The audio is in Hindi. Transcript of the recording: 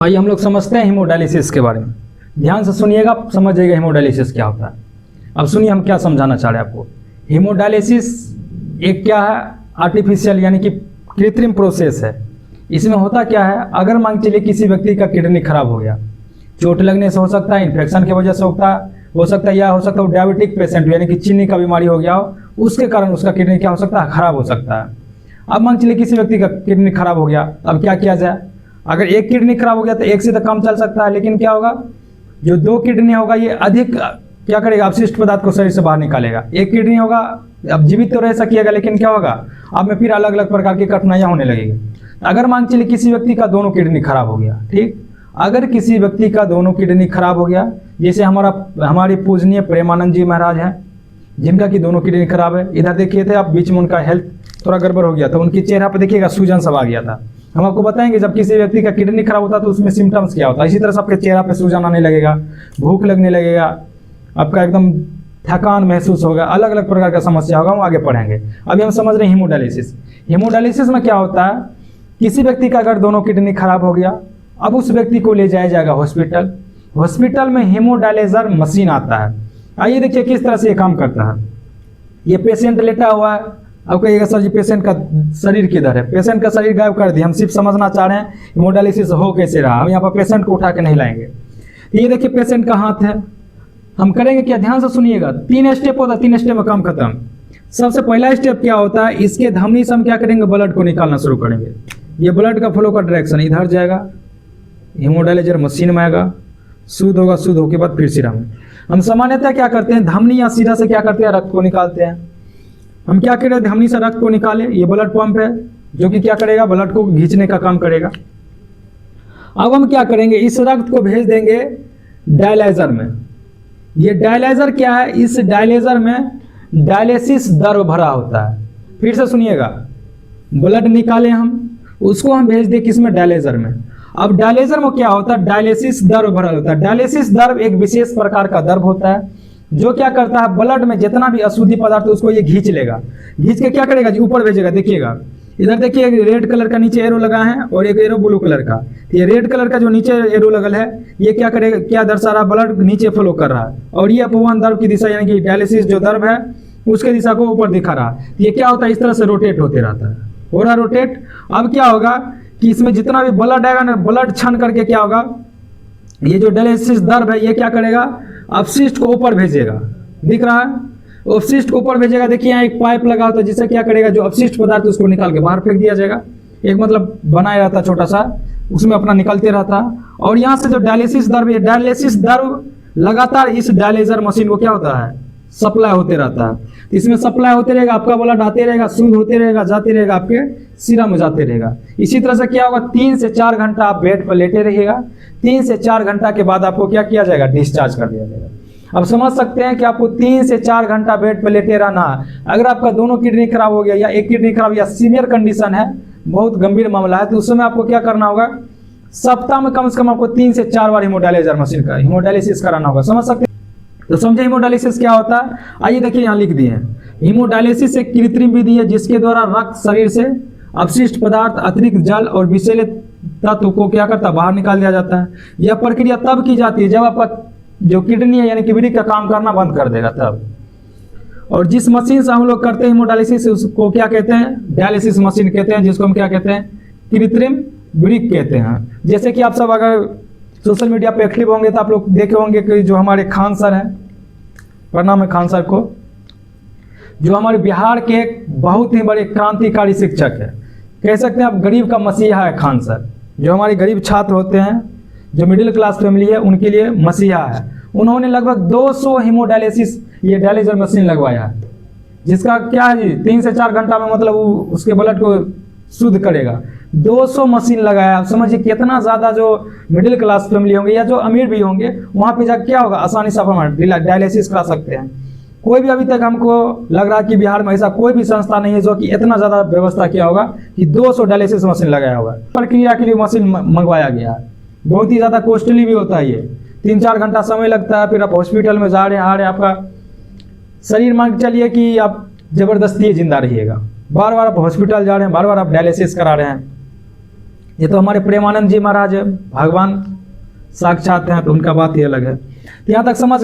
भाई हम लोग समझते हैं हीमोडायलिसिस के बारे में। ध्यान से सुनिएगा, समझ जाइएगा हीमोडायलिसिस क्या होता है। अब सुनिए हम क्या समझाना चाह रहे हैं आपको। हीमोडायलिसिस एक क्या है, आर्टिफिशियल यानी कि कृत्रिम प्रोसेस है। इसमें होता क्या है, अगर मान चलिए किसी व्यक्ति का किडनी खराब हो गया, चोट लगने से हो सकता है, इन्फेक्शन की वजह से हो सकता है या हो सकता है वो डायबिटिक पेशेंट यानी कि चीनी का बीमारी हो गया हो, उसके कारण उसका किडनी क्या हो सकता है, खराब हो सकता है। अब मान चलिए किसी व्यक्ति का किडनी खराब हो गया, अब क्या किया जाए। अगर एक किडनी खराब हो गया तो एक से तो कम चल सकता है, लेकिन क्या होगा, जो दो किडनी होगा ये अधिक क्या करेगा, अपशिष्ट पदार्थ को शरीर से बाहर निकालेगा। एक किडनी होगा, अब जीवित तो रह सकिएगा, लेकिन क्या होगा, अब में फिर अलग अलग प्रकार की कठिनाइयां होने लगेगी। अगर मान चलिए किसी व्यक्ति का दोनों किडनी खराब हो गया, ठीक, अगर किसी व्यक्ति का दोनों किडनी खराब हो गया, जैसे हमारे पूजनीय प्रेमानंद जी महाराज हैं, जिनका कि दोनों किडनी खराब है। इधर देखिए थे आप, बीच में उनका हेल्थ थोड़ा गड़बड़ हो गया था, उनके चेहरा पर देखिएगा सूजन सब आ गया था। हम आपको बताएंगे जब किसी व्यक्ति का किडनी खराब होता है तो उसमें सिम्टम्स क्या होता है। इसी तरह से आपके चेहरा पे सूजन आने लगेगा, भूख लगने लगेगा, आपका एकदम थकान महसूस होगा, अलग अलग प्रकार का समस्या होगा, हम आगे पढ़ेंगे। अभी हम समझ रहे हैं हीमोडायलिसिस। हीमोडायलिसिस में क्या होता है, किसी व्यक्ति का अगर दोनों किडनी खराब हो गया, अब उस व्यक्ति को ले जाया जाएगा हॉस्पिटल। हॉस्पिटल में हीमोडायलिजर मशीन आता है। आइए देखिए किस तरह से ये काम करता है। ये पेशेंट लेटा हुआ है, अब कहिएगा सर जी पेशेंट का शरीर किधर है, पेशेंट का शरीर गायब कर दिया। हम सिर्फ समझना चाह रहे हैं हीमोडायलिसिस हो कैसे रहा, हम यहाँ पर पेशेंट को उठा के नहीं लाएंगे। ये देखिए पेशेंट का हाथ है, हम करेंगे क्या, ध्यान से सुनिएगा। 3 स्टेप होता है, 3 स्टेप में काम खत्म। सबसे पहला स्टेप क्या होता है, इसके धमनी से हम क्या करेंगे, ब्लड को निकालना शुरू करेंगे। ये ब्लड का फ्लो का डायरेक्शन इधर जाएगा, हीमोडायलिजर मशीन में आएगा, शुद्ध होगा, शुद्ध होके बाद फिर सिरा में। हम सामान्यतः क्या करते हैं, धमनी या सिरा से क्या करते हैं, रक्त को निकालते हैं। हम क्या करें, धमनी से रक्त को निकाले, ये ब्लड पंप है जो कि क्या करेगा, ब्लड को खींचने का काम करेगा। अब हम क्या करेंगे, इस रक्त को भेज देंगे डायलाइजर में। ये डायलाइजर क्या है, इस डायलाइजर में डायलिसिस द्रव भरा होता है। फिर से सुनिएगा, ब्लड निकाले हम, उसको हम भेज दें किसमें, डायलाइजर में। अब डायलाइजर में क्या होता है, डायलिसिस द्रव भरा होता है। डायलिसिस द्रव एक विशेष प्रकार का द्रव होता है जो क्या करता है, ब्लड में जितना भी अशुद्धि पदार्थ है उसको ये खींच लेगा, खींच के क्या करेगा जी, ऊपर भेजेगा। देखिएगा इधर देखिए, रेड कलर का नीचे एरो लगा है और एक एरो ब्लू कलर का। ये रेड कलर का जो नीचे एरो लगल है, ये क्या करेगा, क्या दर्शा रहा, ब्लड नीचे फ्लो कर रहा है, और ये अपवन द्रव की दिशा यानी कि डायलिसिस जो द्रव है उसके दिशा को ऊपर दिखा रहा है। ये क्या होता है, इस तरह से रोटेट होते रहता है, हो रहा रोटेट। अब क्या होगा कि इसमें जितना भी ब्लड आएगा ना, ब्लड छन करके क्या होगा, ये जो डायलिसिस द्रव है ये क्या करेगा, अपशिष्ट को ऊपर भेजेगा। दिख रहा है, अपशिष्ट को ऊपर भेजेगा। देखिए यहाँ एक पाइप लगा होता है जिससे क्या करेगा, जो अपशिष्ट पदार्थ उसको निकाल के बाहर फेंक दिया जाएगा। एक मतलब बनाया रहता छोटा सा, उसमें अपना निकलते रहता। और यहाँ से जो डायलिसिस द्रव है, डायलिसिस द्रव लगातार इस डायलिजर मशीन को क्या होता है, सप्लाई होते रहता है। इसमें सप्लाई होते रहेगा, आपका ब्लड आते रहेगा, शुद्ध होते रहेगा, जाते रहेगा, आपके सिरा में जाते रहेगा। इसी तरह से क्या होगा, 3 से 4 घंटा आप बेड पर लेटे रहिएगा। 3 से 4 घंटा के बाद आपको क्या किया जाएगा, डिस्चार्ज कर दिया जाएगा। अब समझ सकते हैं कि आपको 3 से 4 घंटा बेड पर लेटे रहना है। अगर आपका दोनों किडनी खराब हो गया या एक किडनी खराब या सीवियर कंडीशन है, बहुत गंभीर मामला है, तो उस समय आपको क्या करना होगा, सप्ताह में कम से कम आपको 3 से 4 बार हीमोडायलिजर मशीन का हीमोडायलिसिस कराना होगा। समझ सकते हैं, तो समझे हीमोडायलिसिस क्या होता है। आइए देखिए यहाँ लिख दिए हैं, हीमोडायलिसिस एक कृत्रिम विधि है जिसके द्वारा रक्त शरीर से अपशिष्ट पदार्थ, अतिरिक्त जल और विषैले तत्व को क्या करता है, बाहर निकाल दिया जाता है। यह प्रक्रिया तब की जाती है जब आपका जो किडनी है यानी किडनी का काम करना बंद कर देगा तब। और जिस मशीन से हम लोग करते हैं हीमोडायलिसिस उसको क्या कहते हैं, डायलिसिस मशीन कहते हैं, जिसको हम क्या कहते हैं, कृत्रिम वृक्क कहते हैं। जैसे कि आप सब अगर सोशल मीडिया पे एक्टिव होंगे तो आप लोग देखे होंगे कि जो हमारे खान सर हैं, प्रणाम है खान सर को, जो हमारे बिहार के एक बहुत ही बड़े क्रांतिकारी शिक्षक है, कह सकते हैं आप गरीब का मसीहा है खान सर। जो हमारे गरीब छात्र होते हैं, जो मिडिल क्लास फैमिली है, उनके लिए मसीहा है। उन्होंने लगभग 200 हीमोडायलिसिस ये डायलिजर मशीन लगवाया है, जिसका क्या है जी, 3 से 4 घंटा में मतलब उसके ब्लड को शुद्ध करेगा। 200 मशीन लगाया। आप समझिए कितना ज़्यादा जो मिडिल क्लास फैमिली होंगे या जो अमीर भी होंगे, वहाँ पे जाकर क्या होगा, आसानी से आप डायलिसिस करा सकते हैं। कोई भी अभी तक हमको लग रहा है कि बिहार में ऐसा कोई भी संस्था नहीं है जो कि इतना ज़्यादा व्यवस्था किया होगा कि 200 डायलिसिस मशीन लगाया होगा। प्रक्रिया के लिए मशीन मंगवाया गया है, बहुत ही ज़्यादा कॉस्टली भी होता है ये, 3-4 घंटा समय लगता है। फिर आप हॉस्पिटल में जा रहे हैं, आ रहे हैं, आपका शरीर मान के चलिए कि आप ज़बरदस्ती जिंदा रहिएगा। बार बार आप हॉस्पिटल जा रहे हैं, बार बार आप डायलिसिस करा रहे हैं, ये तो हमारे प्रेमानंद जी महाराज है, भगवान साक्षात हैं, तो उनका बात ही अलग है। तो यहाँ तक समझ